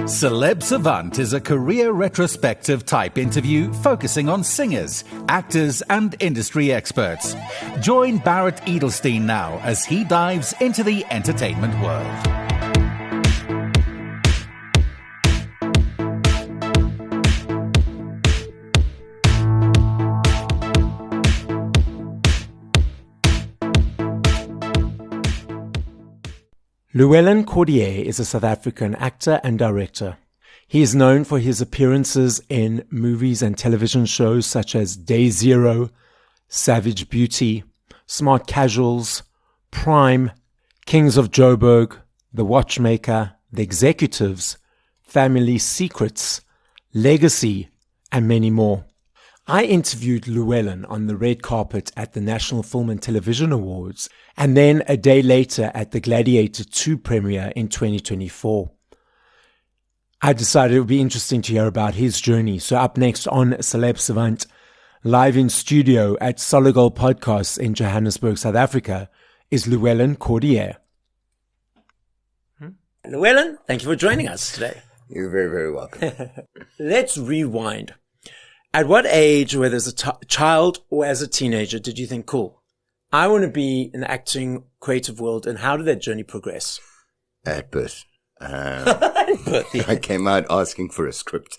Celeb Savant is a career retrospective type interview focusing on singers, actors, and industry experts. Join Barrett Edelstein now as he dives into the entertainment world. Llewellyn Cordier is a South African actor and director. He is known for his appearances in movies and television shows such as Day Zero, Savage Beauty, Smart Casuals, Prime, Kings of Joburg, The Watchmaker, The Executives, Family Secrets, Legacy, and many more. I interviewed Llewellyn on the red carpet at the National Film and Television Awards, and then a day later at the Gladiator 2 premiere in 2024. I decided it would be interesting to hear about his journey. So up next on Celeb Savant, live in studio at Solid Gold Podcasts in Johannesburg, South Africa, is Llewellyn Cordier. Llewellyn, thank you for joining us today. You're very, very welcome. Let's rewind. At what age, whether as a child or as a teenager, did you think, cool, I want to be in the acting creative world, and how did that journey progress? At birth. At birth, yeah. I came out asking for a script.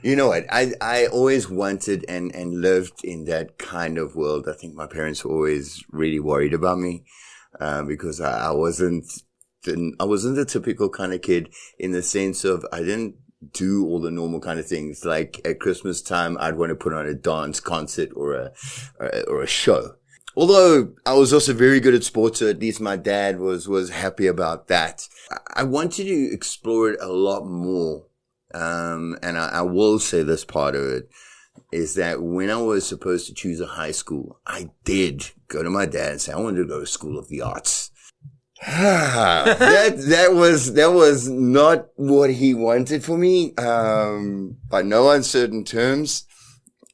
You know what? I always wanted and lived in that kind of world. I think my parents were always really worried about me, because I wasn't the typical kind of kid, in the sense of I didn't do all the normal kind of things. Like at Christmas time, I'd want to put on a dance concert or a show. Although I was also very good at sports, so at least my dad was happy about that. I wanted to explore it a lot more. And I will say this part of it is that when I was supposed to choose a high school, I did go to my dad and say, I wanted to go to School of the Arts. that was not what he wanted for me, by no uncertain terms.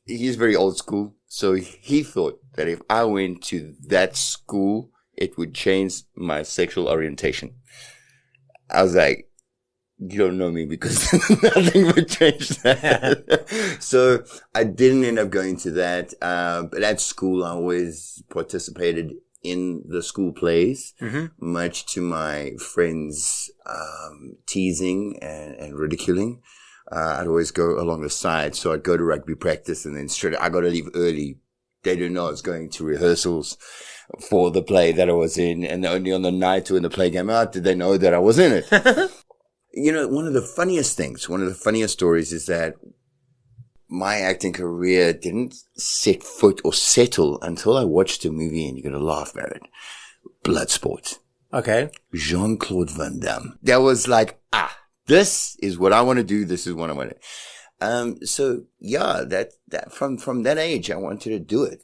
He's very old school, so he thought that if I went to that school, it would change my sexual orientation. I was like, you don't know me, because nothing would change that. So I didn't end up going to that. But at school, I always participated in the school plays, much to my friends' teasing and ridiculing. I'd always go along the side. So I'd go to rugby practice, and then I got to leave early. They didn't know I was going to rehearsals for the play that I was in. And only on the night when the play came out did they know that I was in it. You know, one of the funniest stories is that my acting career didn't set foot or settle until I watched a movie, and you're going to laugh at it. Bloodsport. Okay. Jean-Claude Van Damme. That was like, this is what I want to do. This is what I want to. So yeah, that from that age, I wanted to do it.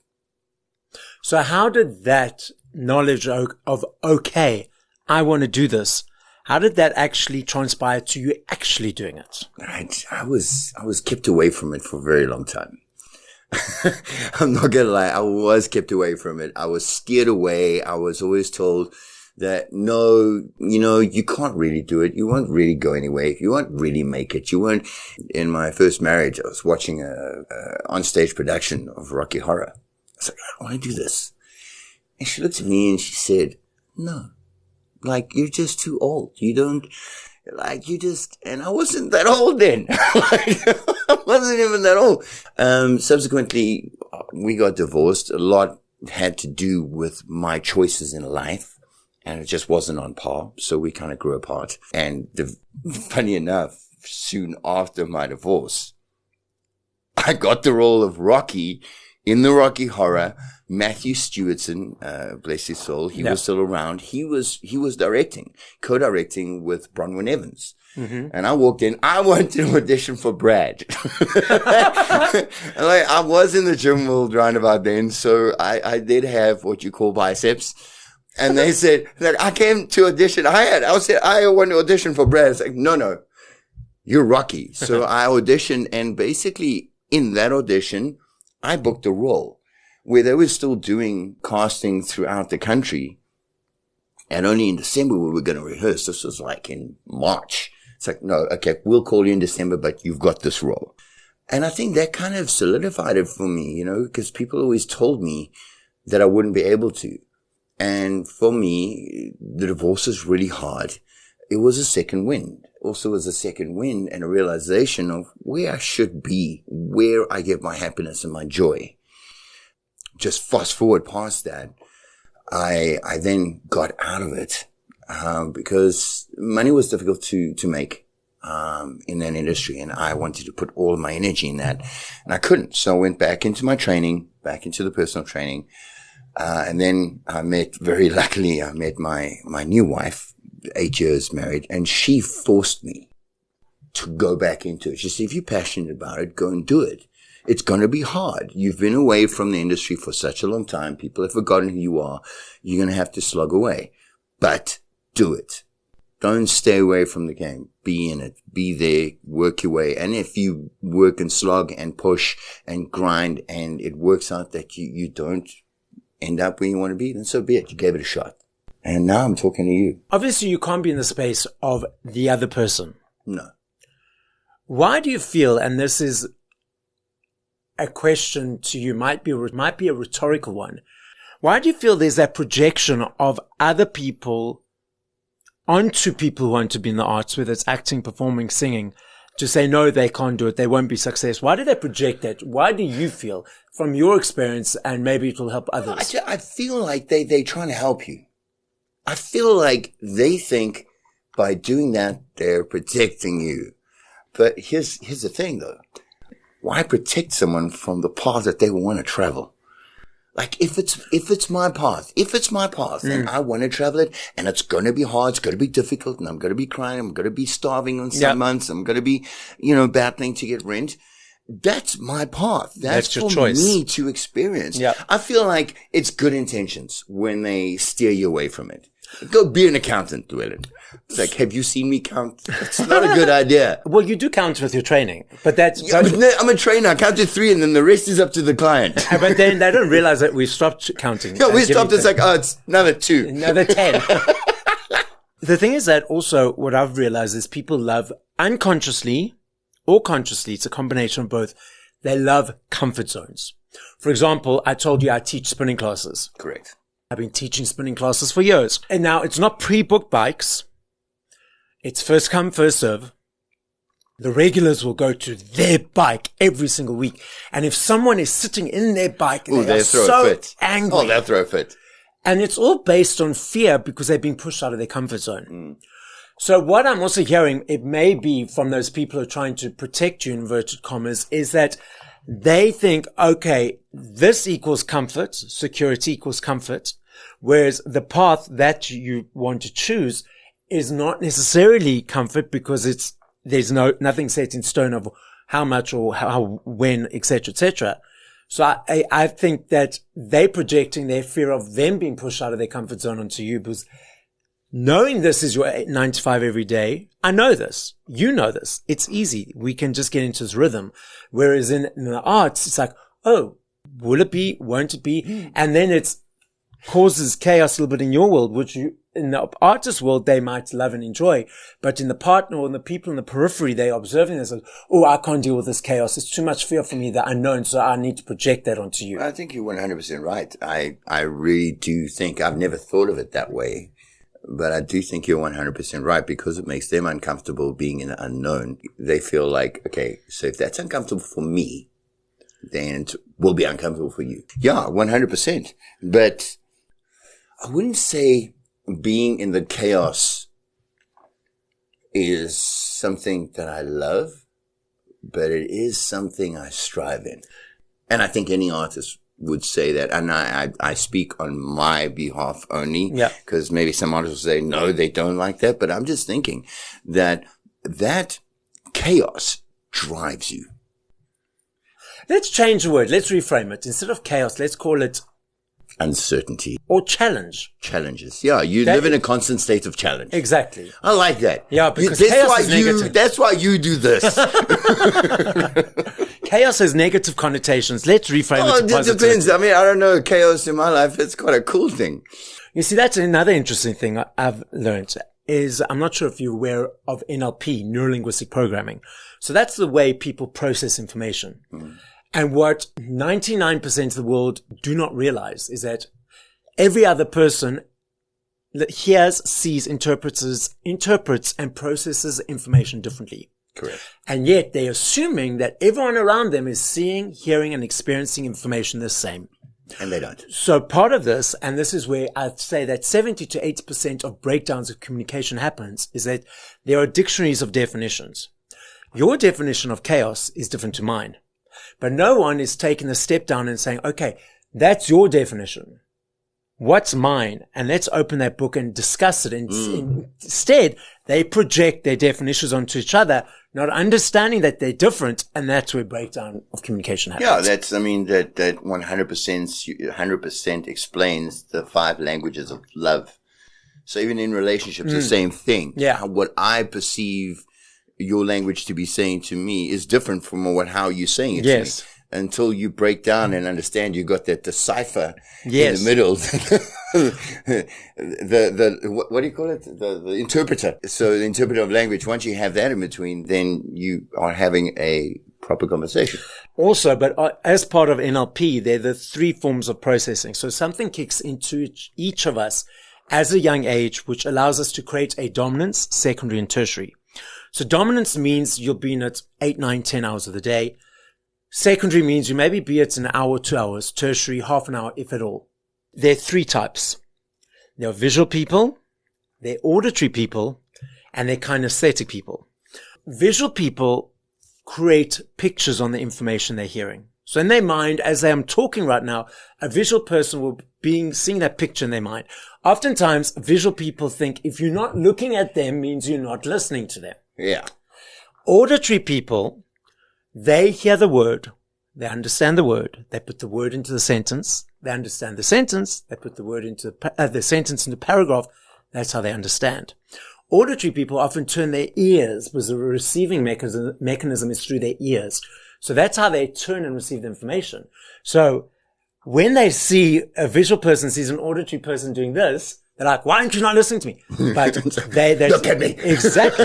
So how did that knowledge of, okay, I want to do this, how did that actually transpire to you actually doing it? I was kept away from it for a very long time. I'm not gonna lie. I was kept away from it. I was steered away. I was always told that no, you can't really do it. You won't really go anywhere. You won't really make it. You won't. In my first marriage, I was watching a on-stage production of Rocky Horror. I was like, I want to do this. And she looked at me and she said, no. Like, you're just too old. And I wasn't that old then. I wasn't even that old. Subsequently, we got divorced. A lot had to do with my choices in life, and it just wasn't on par. So we kind of grew apart. And funny enough, soon after my divorce, I got the role of Rocky in the Rocky Horror. Matthew Stewartson, bless his soul, he was still around. He was co-directing with Bronwyn Evans. Mm-hmm. And I walked in, I wanted to audition for Brad. I was in the gym world roundabout then, so I did have what you call biceps. And they said that I came to audition. I said, I want to audition for Brad. It's like, no, you're Rocky. So I auditioned, and basically in that audition, I booked a role where they were still doing casting throughout the country. And only in December we were going to rehearse. This was like in March. It's like, no, okay, we'll call you in December, but you've got this role. And I think that kind of solidified it for me, because people always told me that I wouldn't be able to. And for me, the divorce is really hard. It was a second wind. Also was a second wind and a realization of where I should be, where I get my happiness and my joy. Just fast forward past that. I then got out of it, because money was difficult to make. In that industry, and I wanted to put all of my energy in that, and I couldn't. So I went back into my training, back into the personal training, and then very luckily, I met my new wife, 8 years married, and she forced me to go back into it. She said, if you're passionate about it, go and do it. It's going to be hard. You've been away from the industry for such a long time. People have forgotten who you are. You're going to have to slog away, but do it. Don't stay away from the game. Be in it. Be there. Work your way. And if you work and slog and push and grind and it works out that you don't end up where you want to be, then so be it. You gave it a shot. And now I'm talking to you. Obviously, you can't be in the space of the other person. No. Why do you feel, and this is a question to you, might be a rhetorical one. Why do you feel there's that projection of other people onto people who want to be in the arts, whether it's acting, performing, singing, to say, no, they can't do it, they won't be successful? Why do they project that? Why do you feel, from your experience, and maybe it will help others? I feel like they're trying to help you. I feel like they think by doing that, they're protecting you. But here's the thing, though. Why protect someone from the path that they want to travel? Like, if it's my path, and I want to travel it, and it's going to be hard, it's going to be difficult, and I'm going to be crying, I'm going to be starving on some months, I'm going to be, battling to get rent. That's my path. That's your for choice. Me to experience. Yeah. I feel like it's good intentions when they steer you away from it. Go be an accountant, Llewellyn. It's like, have you seen me count? It's not a good idea. Well, you do count with your training, but that's... Yeah, but no, I'm a trainer. I count to 3 and then the rest is up to the client. But then they don't realize that we've stopped counting. Yeah, we stopped. It's like, it's another 2. Another 10. The thing is that also what I've realized is people love unconsciously or consciously, it's a combination of both. They love comfort zones. For example, I told you I teach spinning classes. Correct. I've been teaching spinning classes for years. And now it's not pre-booked bikes. It's first come, first serve. The regulars will go to their bike every single week. And if someone is sitting in their bike, they're so angry. Oh, they'll throw a fit. And it's all based on fear because they're being pushed out of their comfort zone. So what I'm also hearing, it may be from those people who are trying to protect you, inverted commas, is that they think, okay, this equals comfort, security equals comfort, whereas the path that you want to choose is not necessarily comfort because there's nothing set in stone of how much or how, when, etc., etc. So I think that they're projecting their fear of them being pushed out of their comfort zone onto you because knowing this is your 9 to 5 every day, I know this. You know this. It's easy. We can just get into this rhythm. Whereas in the arts, it's like, oh, will it be? Won't it be? And then it causes chaos a little bit in your world, which in the artist world, they might love and enjoy. But in the partner or in the people in the periphery, they're observing this. Oh, I can't deal with this chaos. It's too much fear for me that I know. And so I need to project that onto you. I think you're 100% right. I really do think I've never thought of it that way. But I do think you're 100% right because it makes them uncomfortable being in the unknown. They feel like, okay, so if that's uncomfortable for me, then it will be uncomfortable for you. Yeah, 100%. But I wouldn't say being in the chaos is something that I love, but it is something I strive in. And I think any artist would say that, and I speak on my behalf only, because maybe some artists will say, no, they don't like that, but I'm just thinking that chaos drives you. Let's change the word. Let's reframe it. Instead of chaos, let's call it uncertainty. Or challenge. Challenges. Yeah, you live in a constant state of challenge. Exactly. I like that. Yeah, because chaos is negative. That's why you do this. Chaos has negative connotations. Let's reframe it to positive. It depends. I mean, I don't know. Chaos in my life, it's quite a cool thing. You see, that's another interesting thing I've learned is, I'm not sure if you're aware of NLP, neuro-linguistic programming. So that's the way people process information. And what 99% of the world do not realize is that every other person that hears, sees, interprets, and processes information differently. Correct. And yet they're assuming that everyone around them is seeing, hearing, and experiencing information the same. And they don't. So part of this, and this is where I'd say that 70 to 80% of breakdowns of communication happens, is that there are dictionaries of definitions. Your definition of chaos is different to mine. But no one is taking a step down and saying, okay, that's your definition. What's mine? And let's open that book and discuss it. Instead, they project their definitions onto each other, not understanding that they're different. And that's where breakdown of communication happens. Yeah, that 100% explains the 5 languages of love. So even in relationships, the same thing. Yeah. What I perceive your language to be saying to me is different from how you're saying it to me. Until you break down and understand, you got that decipher in the middle. What do you call it? The interpreter. So the interpreter of language, once you have that in between, then you are having a proper conversation. Also, but as part of NLP, there are the 3 forms of processing. So something kicks into each of us as a young age, which allows us to create a dominance, secondary, and tertiary. So dominance means you'll be in it 8, 9, 10 hours of the day. Secondary means you maybe be it an hour, 2 hours. Tertiary, half an hour, if at all. There are 3 types. There are visual people, there are auditory people, and there are kinesthetic people. Visual people create pictures on the information they're hearing. So in their mind, as I am talking right now, a visual person will be seeing that picture in their mind. Oftentimes, visual people think if you're not looking at them means you're not listening to them. Yeah. Auditory people, they hear the word, they understand the word, they put the word into the sentence, they understand the sentence, they put the word into the sentence into paragraph. That's how they understand. Auditory people often turn their ears, because the receiving mechanism is through their ears. So that's how they turn and receive the information. So when they see a visual person sees an auditory person doing this, they're like, why aren't you not listening to me? But they look at me. Exactly.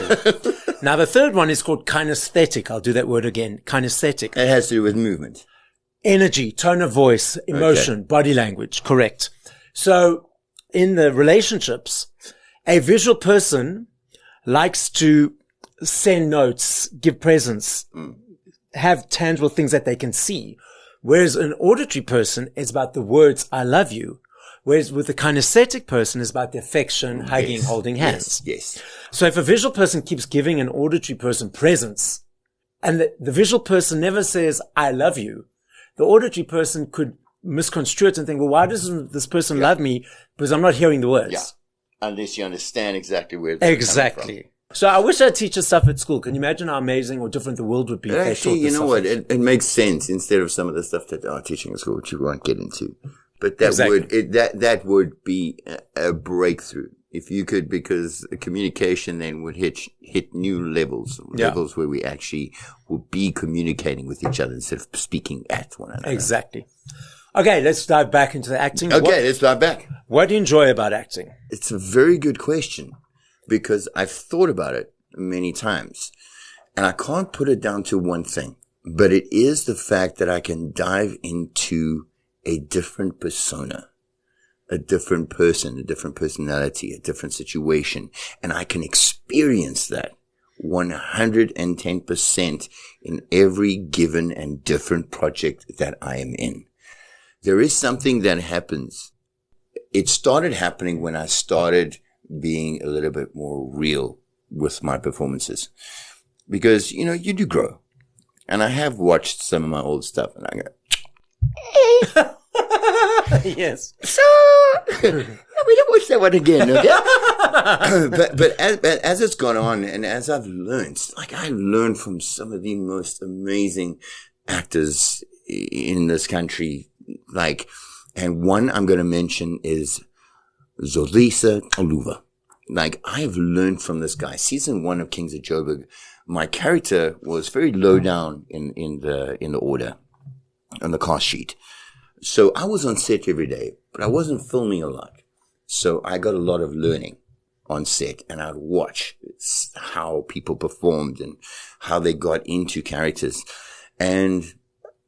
Now the third one is called kinesthetic. I'll do that word again. Kinesthetic. It has to do with movement. Energy, tone of voice, emotion, body language. Correct. So in the relationships, a visual person likes to send notes, give presents, have tangible things that they can see. Whereas an auditory person is about the words, I love you. Whereas with the kinesthetic person is about the affection, hugging, holding hands. Yes. So if a visual person keeps giving an auditory person presents and the visual person never says, I love you, the auditory person could misconstrue it and think, well, why doesn't this person love me? Because I'm not hearing the words. Yeah. Unless you understand exactly where it's coming from. So I wish I'd teach us stuff at school. Can you imagine how amazing or different the world would be? Actually, you know what? It makes sense instead of some of the stuff that are teaching at school, which we won't get into. But that would be a breakthrough if you could, because communication then would hit new levels where we actually will be communicating with each other instead of speaking at one another. Exactly. Okay, let's dive back into the acting. Let's dive back. What do you enjoy about acting? It's a very good question because I've thought about it many times and I can't put it down to one thing, but it is the fact that I can dive into a different persona, a different person, a different personality, a different situation, and I can experience that 110% in every given and different project that I am in. There is something that happens. It started happening when I started being a little bit more real with my performances. Because, you know, you do grow. And I have watched some of my old stuff and I go, hey. Yes. So, we don't watch that one again, okay? but as it's gone on and as I've learned, like I learned from some of the most amazing actors in this country, like, and one I'm going to mention is Zolisa Oluva. Like, I've learned from this guy. Season 1 of Kings of Joburg, my character was very low down in the order on the cast sheet. So I was on set every day, but I wasn't filming a lot. So I got a lot of learning on set, and I'd watch how people performed and how they got into characters. And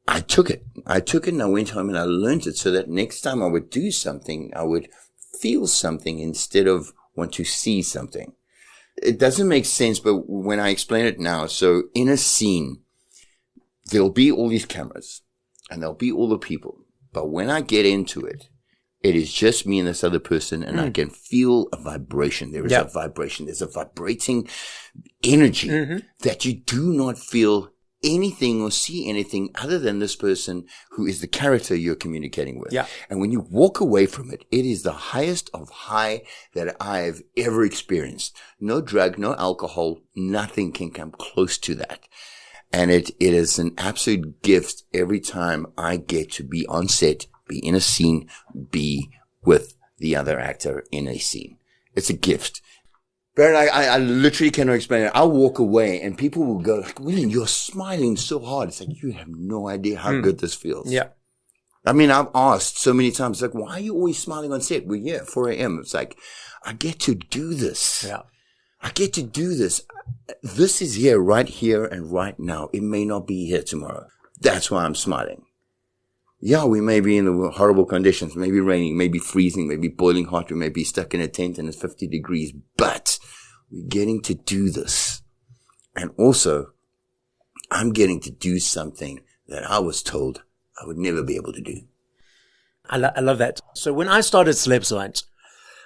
I took it and I went home and I learned it so that next time I would do something, I would feel something instead of want to see something. It doesn't make sense, but when I explain it now, so in a scene, there'll be all these cameras and there'll be all the people. But when I get into it, it is just me and this other person, and I can feel a vibration. There is a vibration. There's a vibrating energy that you do not feel anything or see anything other than this person who is the character you're communicating with. Yeah. And when you walk away from it, it is the highest of high that I've ever experienced. No drug, no alcohol, nothing can come close to that. And it is an absolute gift every time I get to be on set, be in a scene, be with the other actor in a scene. It's a gift. But I literally cannot explain it. I'll walk away and people will go like, Llewellyn, you're smiling so hard. It's like, you have no idea how good this feels. Yeah. I mean, I've asked so many times, like, why are you always smiling on set? We're here at 4 a.m. It's like, I get to do this. Yeah. I get to do this. This is here and right now. It may not be here tomorrow. That's why I'm smiling. Yeah, we may be in the horrible conditions, maybe raining, maybe freezing, maybe boiling hot, we may be stuck in a tent and it's 50 degrees, but we're getting to do this. And also, I'm getting to do something that I was told I would never be able to do. I love that. So when I started Celeb Savant,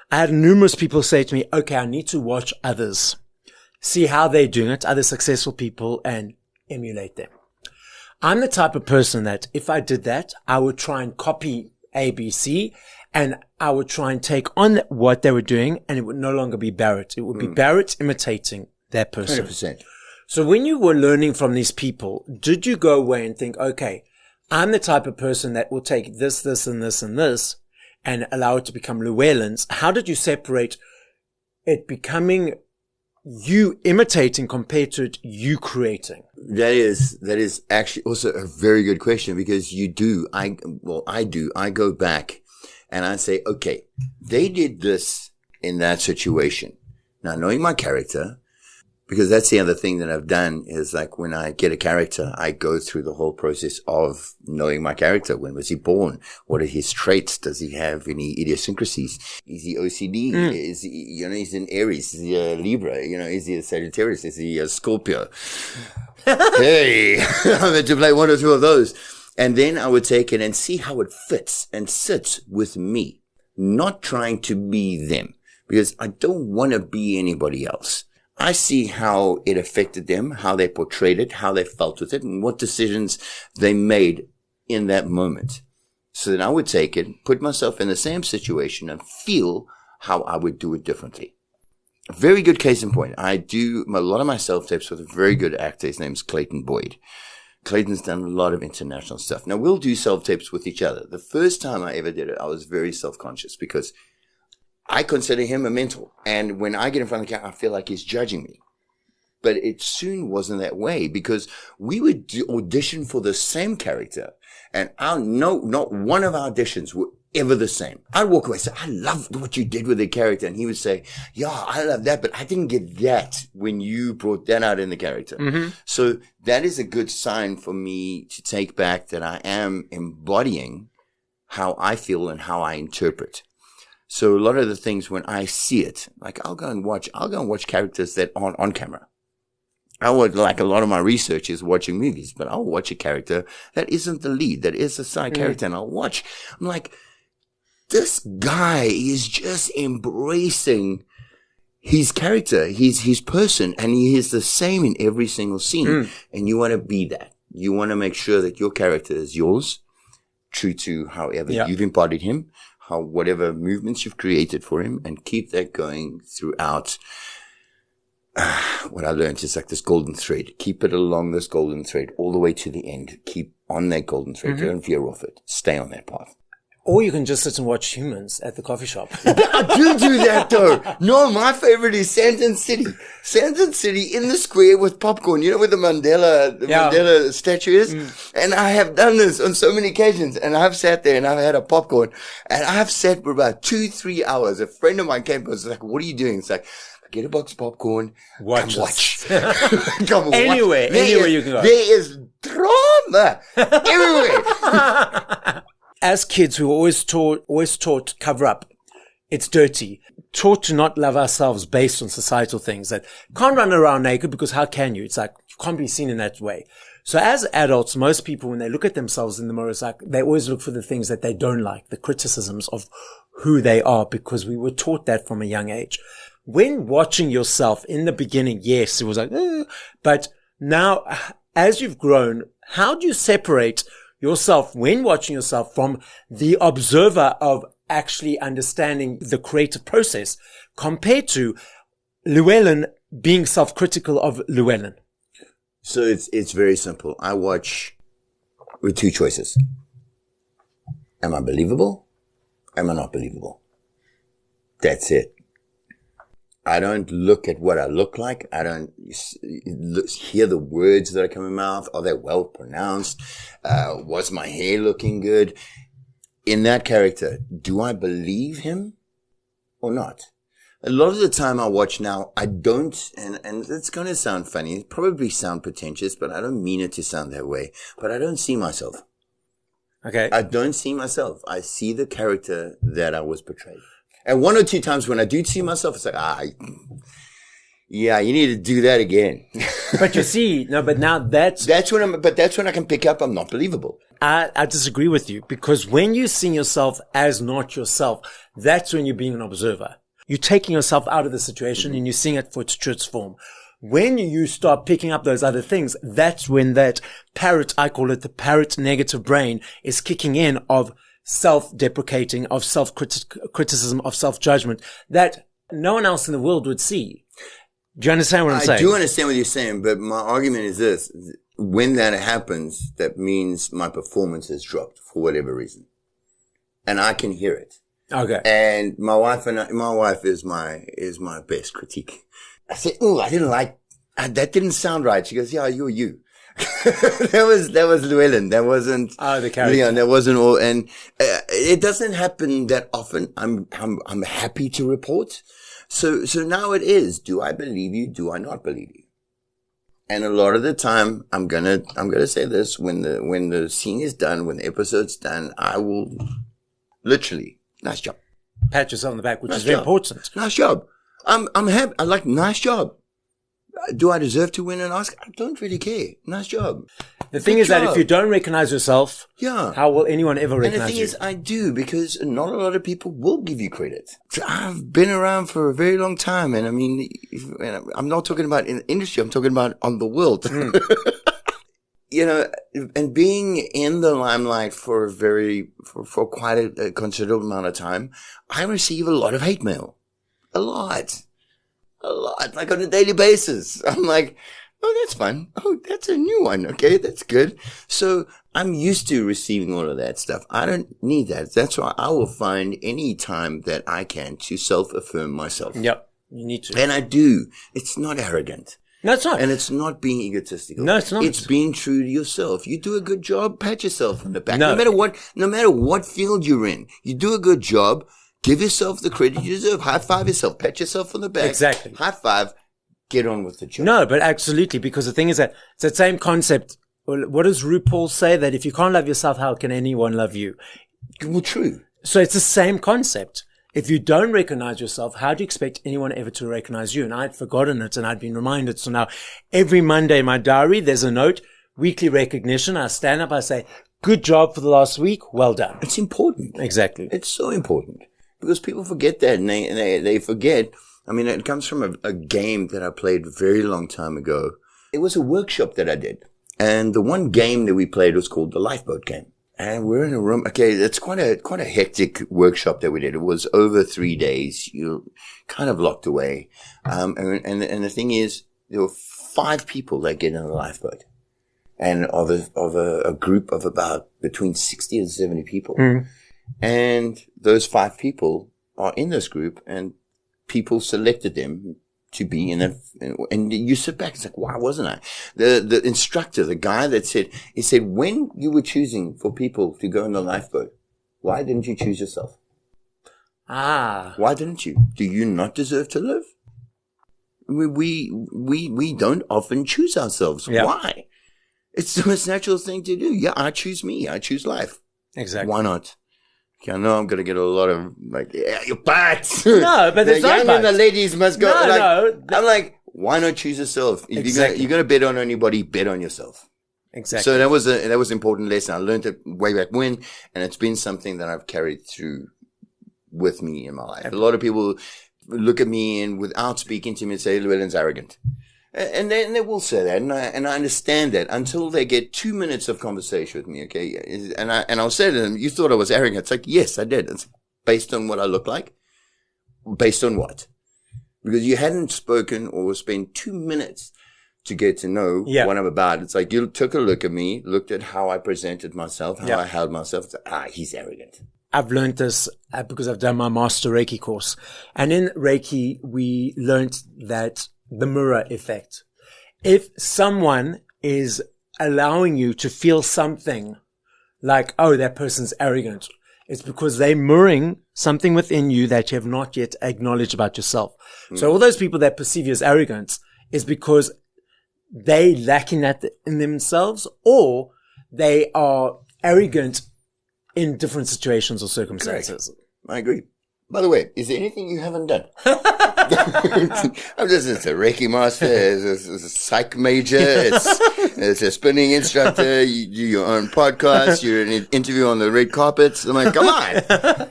I had numerous people say to me, okay, I need to watch others, see how they're doing it, other successful people, and emulate them. I'm the type of person that if I did that, I would try and copy ABC, and I would try and take on what they were doing, and it would no longer be Barrett. It would be Barrett imitating that person. 100%. So when you were learning from these people, did you go away and think, okay, I'm the type of person that will take this, this, and this, and this, and allow it to become Llewellyn's? How did you separate it becoming you imitating compared to it you creating? That is actually also a very good question, because you do. I do. I go back and I say, okay, they did this in that situation. Now, knowing my character, because that's the other thing that I've done is, like, when I get a character, I go through the whole process of knowing my character. When was he born? What are his traits? Does he have any idiosyncrasies? Is he OCD? Is he, he's an Aries? Is he a Libra? Is he a Sagittarius? Is he a Scorpio? Hey, I'm meant to play one or two of those. And then I would take it and see how it fits and sits with me, not trying to be them, because I don't want to be anybody else. I see how it affected them, how they portrayed it, how they felt with it, and what decisions they made in that moment. So then I would take it, put myself in the same situation, and feel how I would do it differently. A very good case in point. I do a lot of my self-tapes with a very good actor. His name's Clayton Boyd. Clayton's done a lot of international stuff. Now, we'll do self-tapes with each other. The first time I ever did it, I was very self-conscious because I consider him a mentor. And when I get in front of the camera, I feel like he's judging me. But it soon wasn't that way, because we would audition for the same character. And not one of our auditions were ever the same. I'd walk away and say, I love what you did with the character. And he would say, yeah, I love that, but I didn't get that when you brought that out in the character. Mm-hmm. So that is a good sign for me to take back that I am embodying how I feel and how I interpret. So a lot of the things when I see it, like I'll go and watch characters that aren't on camera. I would, like, a lot of my research is watching movies, but I'll watch a character that isn't the lead, that is a side character, and I'm like, this guy is just embracing his character, his person, and he is the same in every single scene. And you want to be that. You want to make sure that your character is yours, true to however you've embodied him, whatever movements you've created for him, and keep that going throughout. What I learned is like this golden thread. Keep it along this golden thread all the way to the end. Keep on that golden thread. Don't veer off it. Stay on that path. Or you can just sit and watch humans at the coffee shop. I do that though. No, my favorite is Sandton City. Sandton City in the square with popcorn. You know where the Mandela statue is? And I have done this on so many occasions. And I've sat there and I've had a popcorn. And I've sat for about 2-3 hours. A friend of mine came and was like, what are you doing? It's like, get a box of popcorn. Watch. Come Anywhere you can go. There is drama everywhere. As kids, we were always taught to cover up. It's dirty. Taught to not love ourselves based on societal things. That can't run around naked because how can you? It's like, you can't be seen in that way. So as adults, most people, when they look at themselves in the mirror, it's like, they always look for the things that they don't like, the criticisms of who they are, because we were taught that from a young age. When watching yourself in the beginning, yes, it was like, but now as you've grown, how do you separate yourself when watching yourself from the observer of actually understanding the creative process compared to Llewellyn being self-critical of Llewellyn? So it's very simple. I watch with two choices. Am I believable? Am I not believable? That's it. I don't look at what I look like. I don't hear the words that are coming out of my mouth. Are they well pronounced? Was my hair looking good? In that character, do I believe him or not? A lot of the time I watch now, I don't, and it's going to sound funny, probably sound pretentious, but I don't mean it to sound that way. But I don't see myself. Okay. I don't see myself. I see the character that I was portrayed. And 1 or 2 times when I do see myself, it's like, yeah, you need to do that again. But you see, no, but now that's when I can pick up I'm not believable. I disagree with you, because when you see yourself as not yourself, that's when you're being an observer. You're taking yourself out of the situation and you're seeing it for its truest form. When you start picking up those other things, that's when that parrot, I call it the parrot negative brain, is kicking in of self-deprecating, of self-criticism, of self-judgment that no one else in the world would see. Do you understand what I'm saying? I do understand what you're saying, but my argument is this. When that happens, that means my performance has dropped for whatever reason. And I can hear it. Okay. And my wife is my best critique. I said, "Oh, I didn't like that. Didn't sound right." She goes, "Yeah, you're you." that was Llewellyn. That wasn't the character. Leon. That wasn't all. And it doesn't happen that often. I'm happy to report. So now it is. Do I believe you? Do I not believe you? And a lot of the time, I'm gonna say this: when the scene is done, when the episode's done, I will literally, nice job, pat yourself on the back, which nice is very job. important. Nice job. I'm happy. I like nice job. Do I deserve to win an Oscar? I don't really care. Nice job. The thing is that if you don't recognize yourself, yeah, how will anyone ever recognize you? And the thing is, I do, because not a lot of people will give you credit. I've been around for a very long time, and I mean, I'm not talking about in the industry. I'm talking about on the world. You know, and being in the limelight for quite a considerable amount of time, I receive a lot of hate mail. A lot, like on a daily basis. I'm like, oh, that's fun. Oh, that's a new one. Okay, that's good. So I'm used to receiving all of that stuff. I don't need that. That's why I will find any time that I can to self-affirm myself. Yep, you need to. And I do. It's not arrogant. No, it's not. And it's not being egotistical. No, it's not. It's being true to yourself. You do a good job, pat yourself on the back. No matter what field you're in, you do a good job. Give yourself the credit you deserve. High five yourself. Pat yourself on the back. Exactly. High five. Get on with the job. No, but absolutely, because the thing is that it's that same concept. What does RuPaul say? That if you can't love yourself, how can anyone love you? Well, true. So it's the same concept. If you don't recognize yourself, how do you expect anyone ever to recognize you? And I'd forgotten it and I'd been reminded. So now every Monday in my diary, there's a note, weekly recognition. I stand up, I say, good job for the last week. Well done. It's important. Exactly. It's so important. Because people forget that, and they forget. I mean, it comes from a game that I played a very long time ago. It was a workshop that I did. And the one game that we played was called the Lifeboat Game. And we're in a room. Okay, it's quite a hectic workshop that we did. It was over 3 days. You're kind of locked away. And the thing is, there were 5 people that get in the lifeboat. And of a group of about between 60 and 70 people. And those 5 people are in this group, and people selected them to be in it. And you sit back, it's like, why wasn't I? The instructor, the guy that said, he said, when you were choosing for people to go in the lifeboat, why didn't you choose yourself? Why didn't you? Do you not deserve to live? We don't often choose ourselves. Yeah. Why? It's the most natural thing to do. Yeah, I choose me. I choose life. Exactly. Why not? Okay, I know I'm going to get a lot of, like, yeah, you butts. No, but there's the young and the ladies must go. No. I'm like, why not choose yourself? If you're going to bet on anybody, bet on yourself. Exactly. So that was an important lesson. I learned it way back when, and it's been something that I've carried through with me in my life. A lot of people look at me and without speaking to me and say, Llewellyn's arrogant. And they will say that, and I understand that until they get 2 minutes of conversation with me, okay? And I'll say to them, you thought I was arrogant. It's like, yes, I did. It's based on what I look like. Based on what? Because you hadn't spoken or spent 2 minutes to get to know what I'm about. It's like, you took a look at me, looked at how I presented myself, how I held myself. It's like, he's arrogant. I've learned this because I've done my master Reiki course. And in Reiki, we learned that the mirror effect. If someone is allowing you to feel something like, oh, that person's arrogant, it's because they're mirroring something within you that you have not yet acknowledged about yourself. So all those people that perceive you as arrogant is because they lacking that in themselves, or they are arrogant in different situations or circumstances. Correct. I agree. By the way, is there anything you haven't done? I'm just a Reiki master, it's a psych major, it's a spinning instructor, you do your own podcast, you're in an interview on the red carpet. I'm like, come on.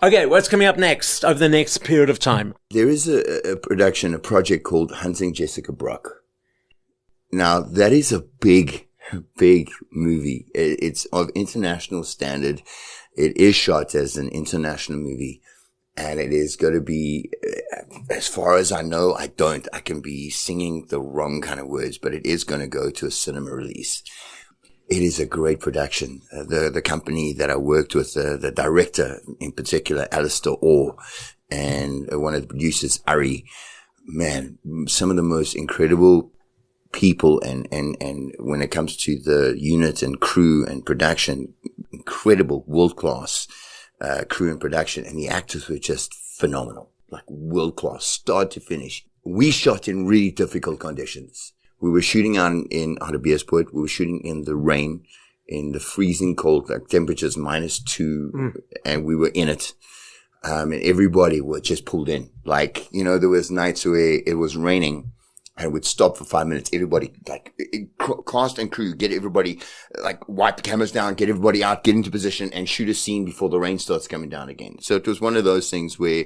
Okay, what's coming up next over the next period of time? There is a project called Hunting Jessica Brock. Now, that is a big movie. It's of international standard. It is shot as an international movie. And it is going to be, as far as I know, I can be singing the wrong kind of words, but it is going to go to a cinema release. It is a great production. The company that I worked with, the director in particular, Alistair Orr, and one of the producers, Ari, man, some of the most incredible people and when it comes to the unit and crew and production, incredible, world-class crew and production, and the actors were just phenomenal, like world-class, start to finish. We shot in really difficult conditions. We were shooting out of Joburg. We were shooting in the rain, in the freezing cold, like temperatures -2, and we were in it. And everybody was just pulled in. Like, there was nights where it was raining, and it would stop for 5 minutes. Everybody, like, cast and crew, get everybody, like, wipe the cameras down, get everybody out, get into position, and shoot a scene before the rain starts coming down again. So it was one of those things where,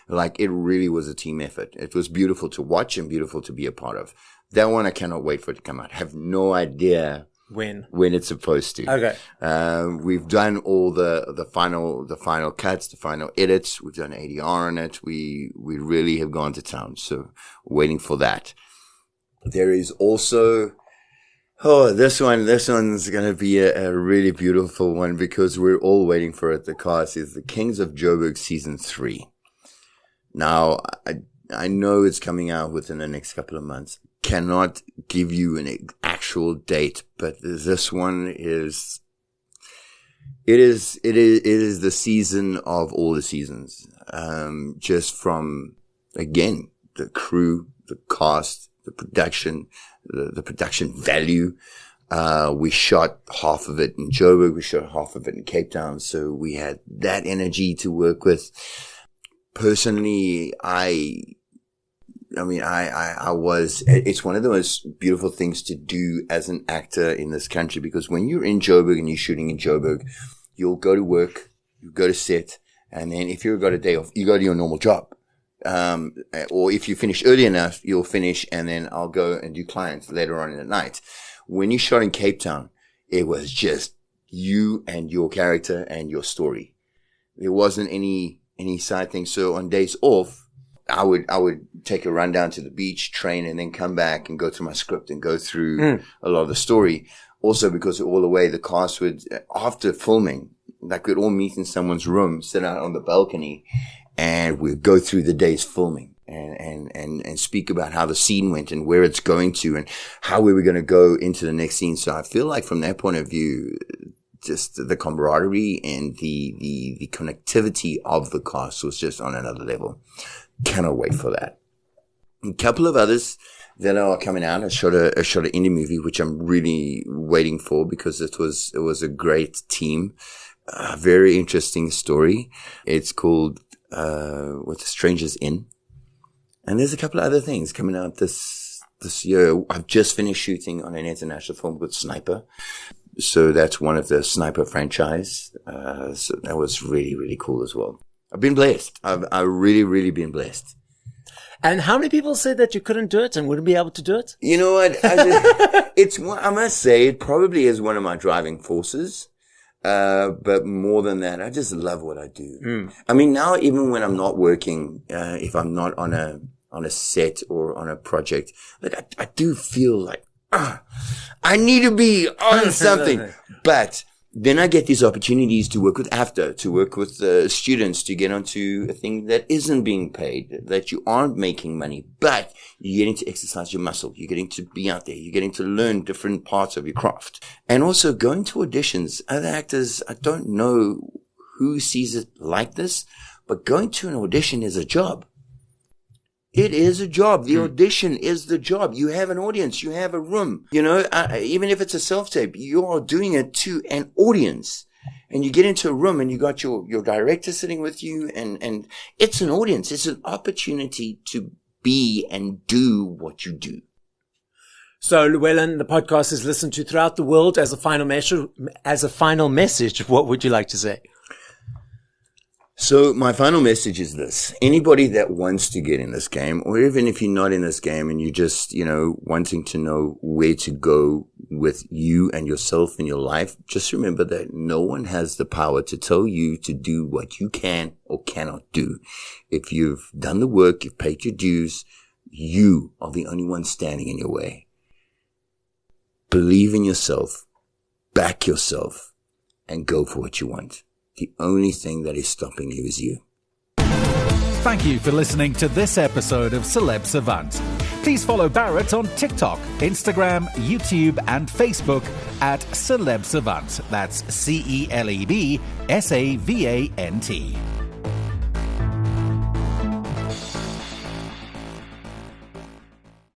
like, it really was a team effort. It was beautiful to watch and beautiful to be a part of. That one, I cannot wait for it to come out. I have no idea when it's supposed to. Okay. We've done all the final cuts, the final edits. We've done ADR on it. We really have gone to town. So waiting for that. There is also, this one's going to be a really beautiful one because we're all waiting for it. The cast is The Kings of Joburg Season 3. Now, I know it's coming out within the next couple of months. Cannot give you an actual date, but this one is the season of all the seasons. Just from, again, the crew, the cast, the production, the production value. We shot half of it in Joburg. We shot half of it in Cape Town. So we had that energy to work with. Personally, it's one of the most beautiful things to do as an actor in this country, because when you're in Joburg and you're shooting in Joburg, you'll go to work, you go to set, and then if you've got a day off, you go to your normal job. Or if you finish early enough, you'll finish, and then I'll go and do clients later on in the night. When you shot in Cape Town, it was just you and your character and your story. There wasn't any side thing. So on days off, I would take a run down to the beach, train, and then come back and go through my script and go through a lot of the story. Also, because all the way the cast would, after filming, like we'd all meet in someone's room, sit out on the balcony, and we'd go through the day's filming and speak about how the scene went and where it's going to and how we were going to go into the next scene. So I feel like from that point of view, just the camaraderie and the connectivity of the cast was just on another level. Cannot wait for that. A couple of others that are coming out. I shot an indie movie, which I'm really waiting for because it was a great team. A very interesting story. It's called, With the Strangers In. And there's a couple of other things coming out this year. I've just finished shooting on an international film called Sniper. So that's one of the Sniper franchise. So that was really, really cool as well. I've been blessed. I've really, really been blessed. And how many people said that you couldn't do it and wouldn't be able to do it? You know what? I must say, it probably is one of my driving forces. But more than that, I just love what I do. I mean, now, even when I'm not working, if I'm not on a set or on a project, like I do feel like, I need to be on something. But then I get these opportunities to work with AFTA, to work with students, to get onto a thing that isn't being paid, that you aren't making money, but you're getting to exercise your muscle. You're getting to be out there. You're getting to learn different parts of your craft. And also going to auditions. Other actors, I don't know who sees it like this, but going to an audition is a job. It is a job. The audition is the job. You have an audience. You have a room. You know, even if it's a self-tape, you are doing it to an audience. And you get into a room and you got your director sitting with you and it's an audience. It's an opportunity to be and do what you do. So, Llewellyn, the podcast is listened to throughout the world as a final message. What would you like to say? So my final message is this. Anybody that wants to get in this game, or even if you're not in this game and you're just, wanting to know where to go with you and yourself in your life, just remember that no one has the power to tell you to do what you can or cannot do. If you've done the work, you've paid your dues, you are the only one standing in your way. Believe in yourself, back yourself, and go for what you want. The only thing that is stopping you is you. Thank you for listening to this episode of Celeb Savant. Please follow Barrett on TikTok, Instagram, YouTube, and Facebook at Celeb Savant. That's CelebSavant.